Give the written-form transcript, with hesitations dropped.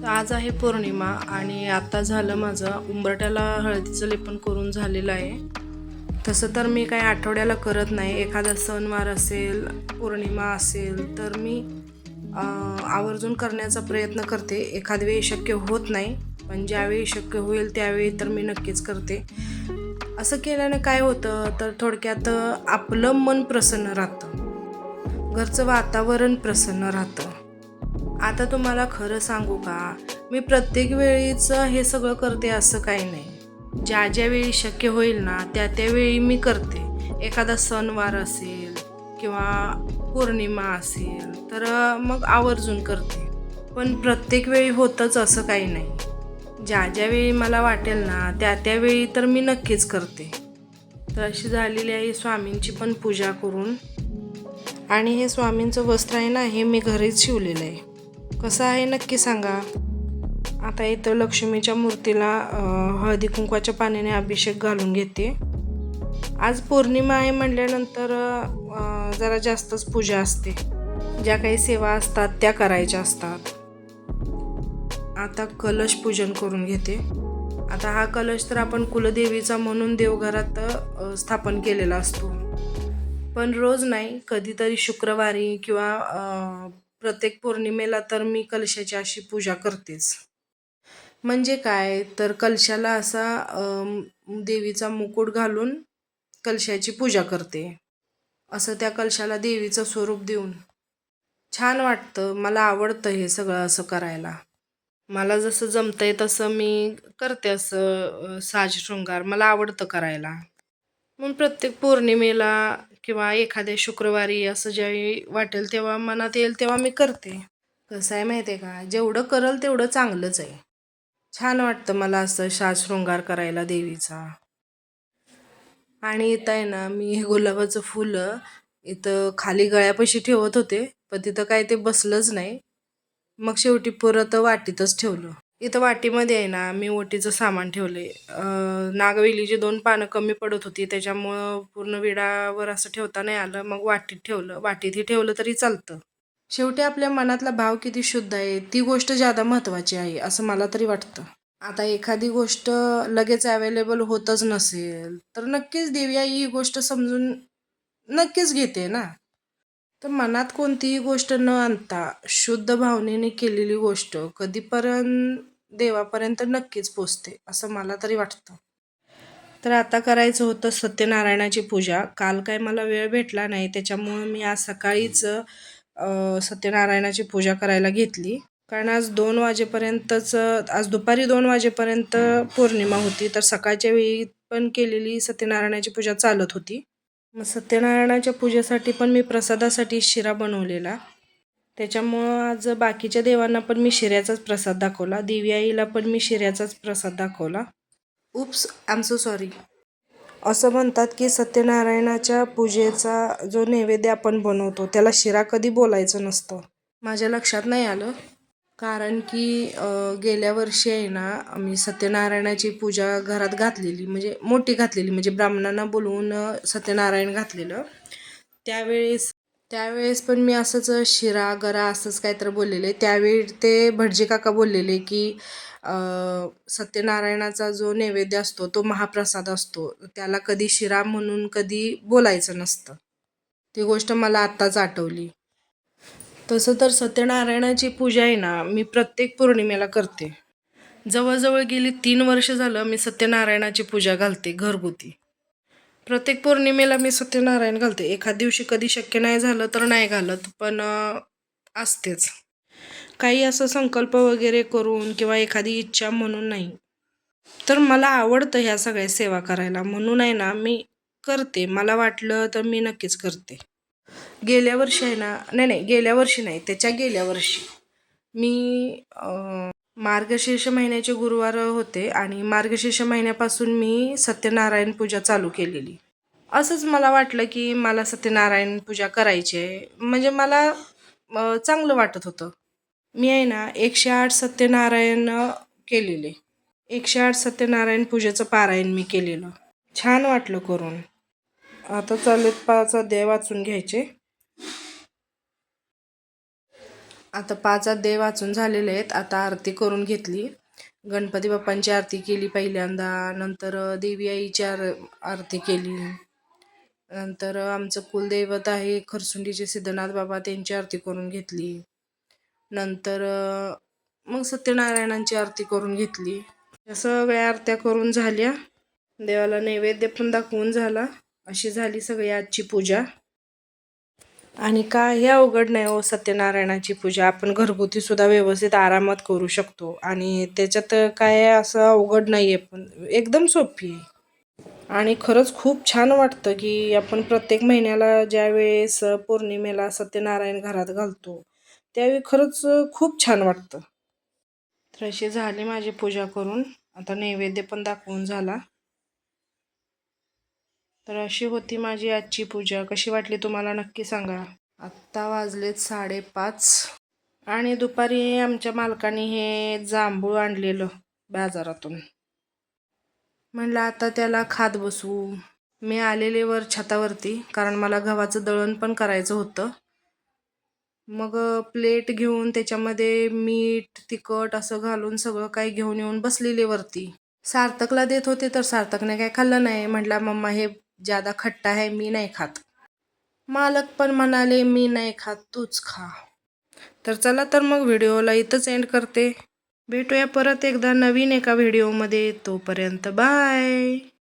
आज आहे पौर्णिमा आणि आता झालं माझं उंबरठ्याला हळदीचं लेपन करून झालेलं आहे. तसं तर मी काही आठवड्याला करत नाही. एखादा सणवार असेल, पौर्णिमा असेल तर मी आवर्जून करण्याचा प्रयत्न करते. एखाद वेळी शक्य होत नाही, पण ज्यावेळी शक्य होईल त्यावेळी तर मी नक्कीच करते. असं केल्याने काय होतं तर थोडक्यात आपलं मन प्रसन्न राहतं, घरचं वातावरण प्रसन्न राहतं. आता तुम्हाला खरं सांगू का, मी प्रत्येक वेळीच हे सगळं करते असं काही नाही. ज्या ज्या वेळी शक्य होईल ना त्या त्यावेळी मी करते. एखादा सणवार असेल किंवा पौर्णिमा असेल तर मग आवर्जून करते. पण प्रत्येक वेळी होतंच असं काही नाही. ज्या ज्या वेळी मला वाटेल ना त्या त्यावेळी तर मी नक्कीच करते. तर अशी झालेली आहे स्वामींची पण पूजा करून. आणि हे स्वामींचं वस्त्र आहे ना, हे मी घरीच शिवलेलं आहे. कसं आहे नक्की सांगा. आता इथं लक्ष्मीच्या मूर्तीला हळदी कुंकवाच्या पाण्याने अभिषेक घालून घेते. आज पौर्णिमा आहे म्हटल्यानंतर जरा जास्तच पूजा असते. ज्या काही सेवा असतात त्या करायच्या असतात. आता कलश पूजन करून घेते. आता हा कलश तर आपण कुलदेवीचा म्हणून देवघरात स्थापन केलेला असतो. पण रोज नाही, कधीतरी शुक्रवारी किंवा प्रत्येक पौर्णिमेला तर मी कलशाची अशी पूजा करतेच. म्हणजे काय तर कलशाला असा देवीचा मुकुट घालून कलशाची पूजा करते. असं त्या कलशाला देवीचं स्वरूप देऊन छान वाटतं. मला आवडतं हे सगळं असं करायला. मला जसं जमतंय तसं मी करते असं साज शृंगार मला आवडतं करायला. मग प्रत्येक पौर्णिमेला किंवा एखाद्या शुक्रवारी असं ज्यावेळी वाटेल तेव्हा मनात येईल तेव्हा मी करते. कसं आहे माहिती आहे का, जेवढं करल तेवढं चांगलंच आहे. छान वाटतं मला असं साज शृंगार करायला देवीचा. आणि इथं आहे ना, मी हे गुलाबाचं फुलं इथं खाली गळ्यापाशी ठेवत होते, पण तिथं काय ते बसलंच नाही. मग शेवटी परत वाटीतच ठेवलं. इथं वाटीमध्ये आहे ना, मी ओटीचं सामान ठेवले. नागवेलीची 2 पानं कमी पडत होती, त्याच्यामुळं पूर्ण विडावर असं ठेवता नाही आलं. मग वाटीत ठेवलं. वाटीतही ठेवलं तरी चालतं. शेवटी आपल्या मनातला भाव किती शुद्ध आहे ती गोष्ट ज्यादा महत्त्वाची आहे असं मला तरी वाटतं. आता एखादी गोष्ट लगेच अवेलेबल होतच नसेल तर नक्कीच देवी आई ही गोष्ट समजून नक्कीच घेते ना. तर मनात कोणतीही गोष्ट न आणता शुद्ध भावनेने केलेली गोष्ट कधीपर्यंत देवापर्यंत नक्कीच पोचते असं मला तरी वाटतं. तर आता करायचं होतं सत्यनारायणाची पूजा. काल काय मला वेळ भेटला नाही, त्याच्यामुळं मी आज सकाळीच सत्यनारायणाची पूजा करायला घेतली. कारण आज 2 वाजेपर्यंतच आज दुपारी 2 वाजेपर्यंत पौर्णिमा होती, तर सकाळच्या वेळी पण केलेली सत्यनारायणाची पूजा चालत होती. मग सत्यनारायणाच्या पूजेसाठी पण मी प्रसादासाठी शिरा बनवलेला. त्याच्यामुळं आज बाकीच्या देवांना पण मी शिऱ्याचाच प्रसाद दाखवला. देवी आईला पण मी शिऱ्याचाच प्रसाद दाखवला. Oops, I am so sorry. असं म्हणतात की सत्यनारायणाच्या पूजेचा जो नैवेद्य आपण बनवतो त्याला शिरा कधी बोलायचं नसतं. माझ्या लक्षात नाही आलं. कारण की गेल्या वर्षी आहे ना, मी सत्यनारायणाची पूजा घरात घातलेली, म्हणजे मोठी घातलेली, म्हणजे ब्राह्मणांना बोलवून सत्यनारायण घातलेलं. त्यावेळेस त्यावेळेस पण मी असंच शिरा गरा असंच काहीतरी बोललेले. त्यावेळी ते भटजी काका बोललेले की सत्यनारायणाचा जो नैवेद्य असतो तो महाप्रसाद असतो, त्याला कधी शिरा म्हणून कधी बोलायचं नसतं. ती गोष्ट मला आत्ताच आठवली. तसं तर सत्यनारायणाची पूजा आहे ना, मी प्रत्येक पौर्णिमेला करते. जवळजवळ गेली 3 वर्ष झालं मी सत्यनारायणाची पूजा घालते घरगुती. प्रत्येक पौर्णिमेला मी सत्यनारायण घालते. एखाद दिवशी कधी शक्य नाही झालं तर नाही घालत, पण असतेच. काही असं संकल्प वगैरे करून किंवा एखादी इच्छा म्हणून नाही. तर मला आवडतं ह्या सगळ्या सेवा करायला, म्हणून आहे ना मी करते. मला वाटलं तर मी नक्कीच करते. गेल्या वर्षी आहे ना, नाही गेल्या वर्षी नाही, त्याच्या गेल्या वर्षी मी मार्गशीर्ष महिन्याचे गुरुवार होते आणि मार्गशीर्ष महिन्यापासून मी सत्यनारायण पूजा चालू केलेली. असंच मला वाटलं की मला सत्यनारायण पूजा करायची आहे, म्हणजे मला चांगलं वाटत होतं. मी आहे ना 108 सत्यनारायण केलेले. 108 सत्यनारायण पूजेचं पारायण मी केलेलं. छान वाटलं करून. आता चालेत 5 अध्याय वाचून घ्यायचे. आता 5 अध्याय वाचून झालेले आहेत. आता आरती करून घेतली. गणपती बाप्पांची आरती केली पहिल्यांदा, नंतर देवी आईची आरती केली. नंतर आमचं कुलदैवत आहे खरसुंडीचे सिद्धनाथ बाबा, त्यांची आरती करून घेतली. नंतर मग सत्यनारायणांची आरती करून घेतली. या सगळ्या आरत्या करून झाल्या. देवाला नैवेद्य पण दाखवून झाला. अशी झाली सगळी आजची पूजा. आणि काही अवघड नाही हो सत्यनारायणाची पूजा. आपण घरगुती सुद्धा व्यवस्थित आरामात करू शकतो आणि त्याच्यात काय असं अवघड नाही आहे, पण एकदम सोपी आहे. आणि खरंच खूप छान वाटतं की आपण प्रत्येक महिन्याला ज्यावेळेस पौर्णिमेला सत्यनारायण घरात घालतो त्यावेळी खरंच खूप छान वाटतं. तर अशी झाली माझी पूजा करून. आता नैवेद्य पण दाखवून झाला. तर अशी होती माझी आजची पूजा. कशी वाटली तुम्हाला नक्की सांगा. आत्ता वाजलेत 5:30 आणि दुपारी आमच्या मालकाने हे जांभूळ आणलेलं बाजारातून. म्हणलं आता त्याला खात बसू. मी आलेले वर छतावरती, कारण मला गव्हाचं दळण पण करायचं होतं. मग प्लेट घेऊन त्याच्यामध्ये मीठ तिखट असं घालून सगळं काही घेऊन येऊन बसलेले वरती. सार्थकला देत होते तर सार्थकने काय खाल्लं नाही. म्हटला मम्मा हे ज्यादा खट्टा आहे, मी नाही खात. मालक पण म्हणाले मी नाही खात, तूच खा. तर चला तर मग व्हिडिओला इथंच एंड करते. भेटूया परत एकदा नवीन एका व्हिडिओमध्ये. तोपर्यंत बाय.